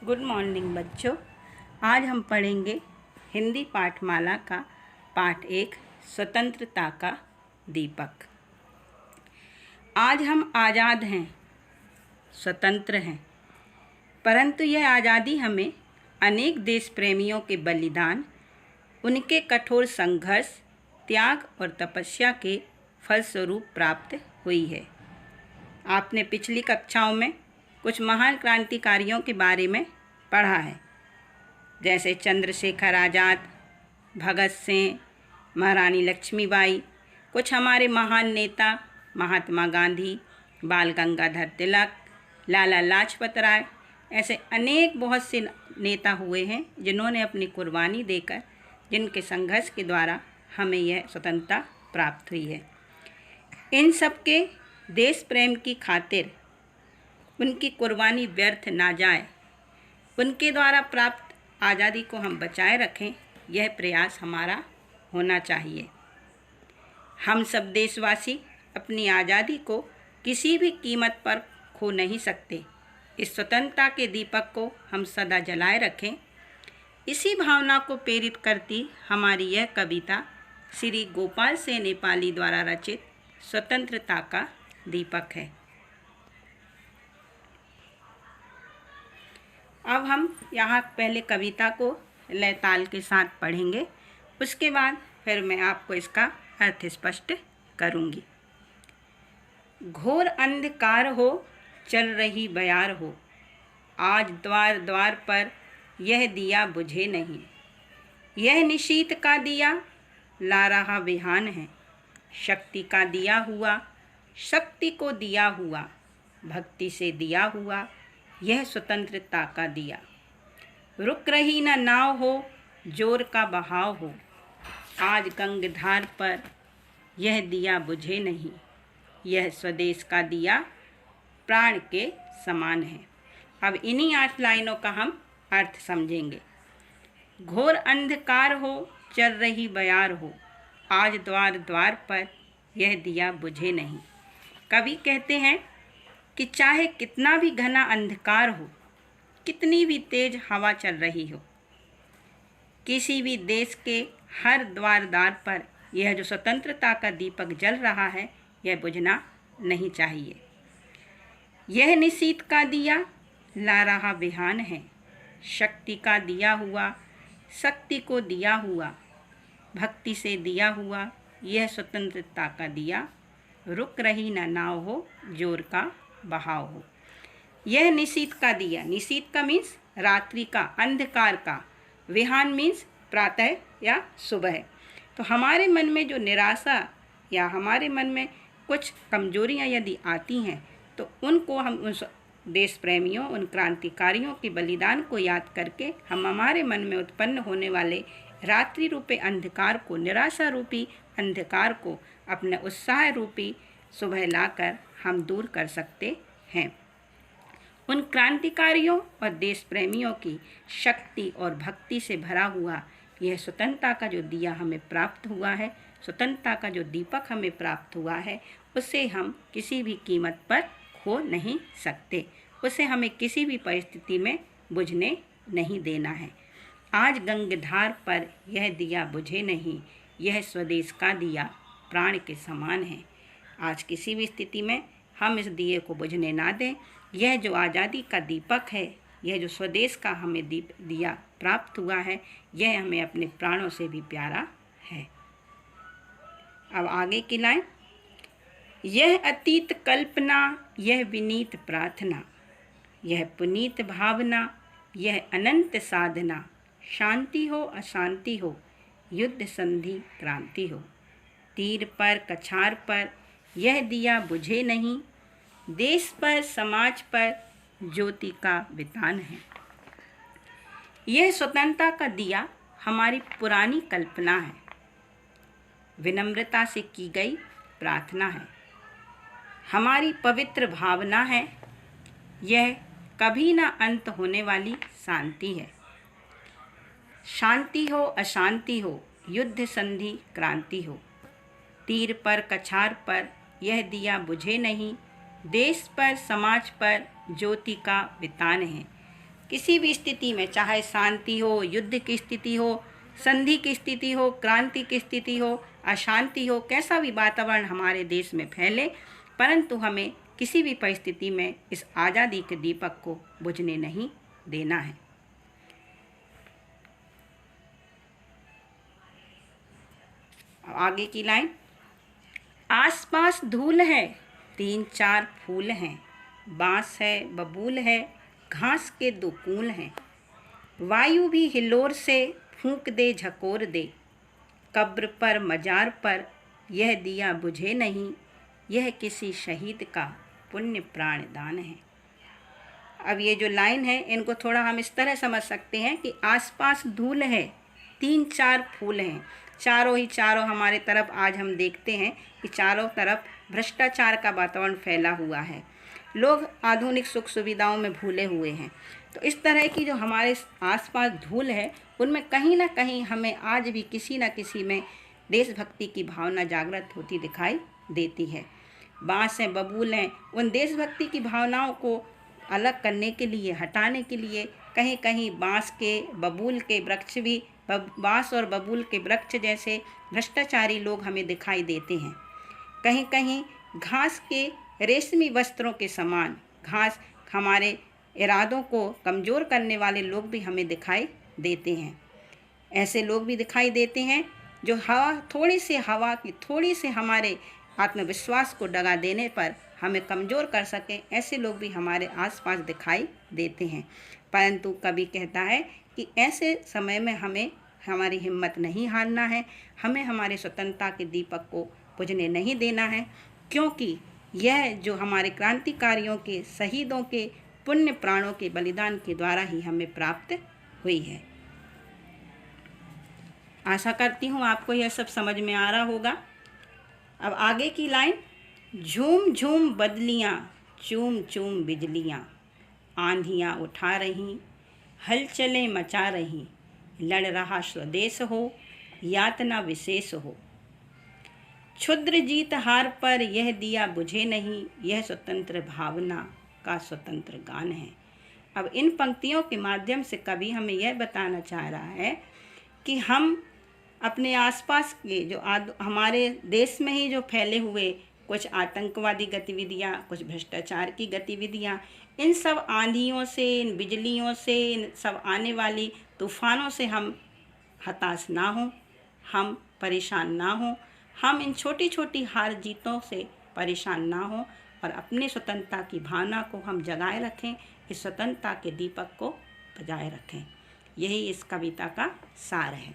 Good morning बच्चों। आज हम पढ़ेंगे हिंदी पाठमाला का पाठ 1 स्वतंत्रता का दीपक। आज हम आज़ाद हैं, स्वतंत्र हैं, परंतु यह आज़ादी हमें अनेक देश प्रेमियों के बलिदान, उनके कठोर संघर्ष, त्याग और तपस्या के फलस्वरूप प्राप्त हुई है। आपने पिछली कक्षाओं में कुछ महान क्रांतिकारियों के बारे में पढ़ा है, जैसे चंद्रशेखर आज़ाद, भगत सिंह, महारानी लक्ष्मीबाई, कुछ हमारे महान नेता महात्मा गांधी, बाल गंगाधर तिलक, लाला लाजपत राय, ऐसे अनेक बहुत से नेता हुए हैं जिन्होंने अपनी कुर्बानी देकर, जिनके संघर्ष के द्वारा हमें यह स्वतंत्रता प्राप्त हुई है। इन सब के देश प्रेम की खातिर उनकी कुर्बानी व्यर्थ ना जाए, उनके द्वारा प्राप्त आज़ादी को हम बचाए रखें, यह प्रयास हमारा होना चाहिए। हम सब देशवासी अपनी आज़ादी को किसी भी कीमत पर खो नहीं सकते। इस स्वतंत्रता के दीपक को हम सदा जलाए रखें। इसी भावना को प्रेरित करती हमारी यह कविता श्री गोपाल सिंह नेपाली द्वारा रचित स्वतंत्रता का दीपक है। अब हम यहाँ पहले कविता को लय ताल के साथ पढ़ेंगे, उसके बाद फिर मैं आपको इसका अर्थ स्पष्ट करूँगी। घोर अंधकार हो, चल रही बयार हो, आज द्वार द्वार पर यह दिया बुझे नहीं। यह निशीत का दिया ला रहा बिहान है, शक्ति का दिया हुआ, शक्ति को दिया हुआ, भक्ति से दिया हुआ, यह स्वतंत्रता का दिया। रुक रही न नाव हो, जोर का बहाव हो, आज गंगधार पर यह दिया बुझे नहीं। यह स्वदेश का दिया प्राण के समान है। अब इन्हीं 8 लाइनों का हम अर्थ समझेंगे। घोर अंधकार हो, चल रही बयार हो, आज द्वार द्वार पर यह दिया बुझे नहीं। कवि कहते हैं कि चाहे कितना भी घना अंधकार हो, कितनी भी तेज हवा चल रही हो, किसी भी देश के हर द्वार द्वार पर यह जो स्वतंत्रता का दीपक जल रहा है, यह बुझना नहीं चाहिए। यह निशीत का दिया ला रहा बिहान है, शक्ति का दिया हुआ, शक्ति को दिया हुआ, भक्ति से दिया हुआ, यह स्वतंत्रता का दिया। रुक रही न नाव हो, जोर का बहाव हो। यह निशीत का दिया, निशीत का मीन्स रात्रि का, अंधकार का, विहान मीन्स प्रातः या सुबह। तो हमारे मन में जो निराशा या हमारे मन में कुछ कमजोरियां यदि आती हैं, तो उनको हम उन देश प्रेमियों, उन क्रांतिकारियों के बलिदान को याद करके हम हमारे मन में उत्पन्न होने वाले रात्रि रूपी अंधकार को, निराशा रूपी अंधकार को अपने उत्साह रूपी सुबह लाकर हम दूर कर सकते हैं। उन क्रांतिकारियों और देश प्रेमियों की शक्ति और भक्ति से भरा हुआ यह स्वतंत्रता का जो दिया हमें प्राप्त हुआ है, स्वतंत्रता का जो दीपक हमें प्राप्त हुआ है, उसे हम किसी भी कीमत पर खो नहीं सकते। उसे हमें किसी भी परिस्थिति में बुझने नहीं देना है। आज गंगधार पर यह दिया बुझे नहीं, यह स्वदेश का दिया प्राण के समान है। आज किसी भी स्थिति में हम इस दिए को बुझने ना दें। यह जो आज़ादी का दीपक है, यह जो स्वदेश का हमें दिया प्राप्त हुआ है, यह हमें अपने प्राणों से भी प्यारा है। अब आगे की लाइन। यह अतीत कल्पना, यह विनीत प्रार्थना, यह पुनीत भावना, यह अनंत साधना, शांति हो अशांति हो, युद्ध संधि क्रांति हो, तीर पर कछार पर यह दिया बुझे नहीं, देश पर समाज पर ज्योति का वितान है। यह स्वतंत्रता का दिया हमारी पुरानी कल्पना है, विनम्रता से की गई प्रार्थना है, हमारी पवित्र भावना है, यह कभी ना अंत होने वाली शांति है। शांति हो अशांति हो, युद्ध संधि क्रांति हो, तीर पर कछार पर यह दिया बुझे नहीं, देश पर समाज पर ज्योति का वितान है। किसी भी स्थिति में, चाहे शांति हो, युद्ध की स्थिति हो, संधि की स्थिति हो, क्रांति की स्थिति हो, अशांति हो, कैसा भी वातावरण हमारे देश में फैले, परंतु हमें किसी भी परिस्थिति में इस आज़ादी के दीपक को बुझने नहीं देना है। आगे की लाइन, आसपास धूल है, 3-4 फूल हैं, बांस है, बबूल है, घास के 2 कूल हैं, वायु भी हिलोर से फूंक दे, झकोर दे, कब्र पर मजार पर यह दिया बुझे नहीं, यह किसी शहीद का पुण्य प्राण दान है। अब ये जो लाइन है इनको थोड़ा हम इस तरह समझ सकते हैं कि आसपास धूल है, 3-4 फूल हैं, चारों ही चारों हमारे तरफ आज हम देखते हैं कि चारों तरफ भ्रष्टाचार का वातावरण फैला हुआ है, लोग आधुनिक सुख सुविधाओं में भूले हुए हैं। तो इस तरह की जो हमारे आसपास धूल है उनमें कहीं ना कहीं हमें आज भी किसी न किसी में देशभक्ति की भावना जागृत होती दिखाई देती है। बांस हैं, बबूल हैं, उन देशभक्ति की भावनाओं को अलग करने के लिए, हटाने के लिए कहीं कहीं बांस के, बबूल के वृक्ष भी, बांस और बबूल के वृक्ष जैसे भ्रष्टाचारी लोग हमें दिखाई देते हैं। कहीं कहीं घास के रेशमी वस्त्रों के समान घास हमारे इरादों को कमज़ोर करने वाले लोग भी हमें दिखाई देते हैं। ऐसे लोग भी दिखाई देते हैं जो हवा की थोड़ी से हमारे आत्मविश्वास को डगा देने पर हमें कमज़ोर कर सकें, ऐसे लोग भी हमारे आसपास दिखाई देते हैं। परंतु कवि कहता है कि ऐसे समय में हमें हमारी हिम्मत नहीं हारना है, हमें हमारे स्वतंत्रता के दीपक को बुझने नहीं देना है, क्योंकि यह जो हमारे क्रांतिकारियों के, शहीदों के पुण्य प्राणों के बलिदान के द्वारा ही हमें प्राप्त हुई है। आशा करती हूँ आपको यह सब समझ में आ रहा होगा। अब आगे की लाइन, झूम झूम बदलियाँ, चूम चूम बिजलियाँ, आंधियाँ उठा रहीं, हलचलें मचा रहीं, लड़ रहा स्वदेश हो, यातना विशेष हो, क्षुद्र जीत हार पर यह दिया बुझे नहीं, यह स्वतंत्र भावना का स्वतंत्र गान है। अब इन पंक्तियों के माध्यम से कवि हमें यह बताना चाह रहा है कि हम अपने आसपास के जो हमारे देश में ही जो फैले हुए कुछ आतंकवादी गतिविधियाँ, कुछ भ्रष्टाचार की गतिविधियाँ, इन सब आंधियों से, इन बिजलियों से, इन सब आने वाली तूफ़ानों से हम हताश ना हों, हम परेशान ना हों, हम इन छोटी छोटी हार जीतों से परेशान ना हों और अपनी स्वतंत्रता की भावना को हम जगाए रखें, इस स्वतंत्रता के दीपक को बजाए रखें। यही इस कविता का सार है।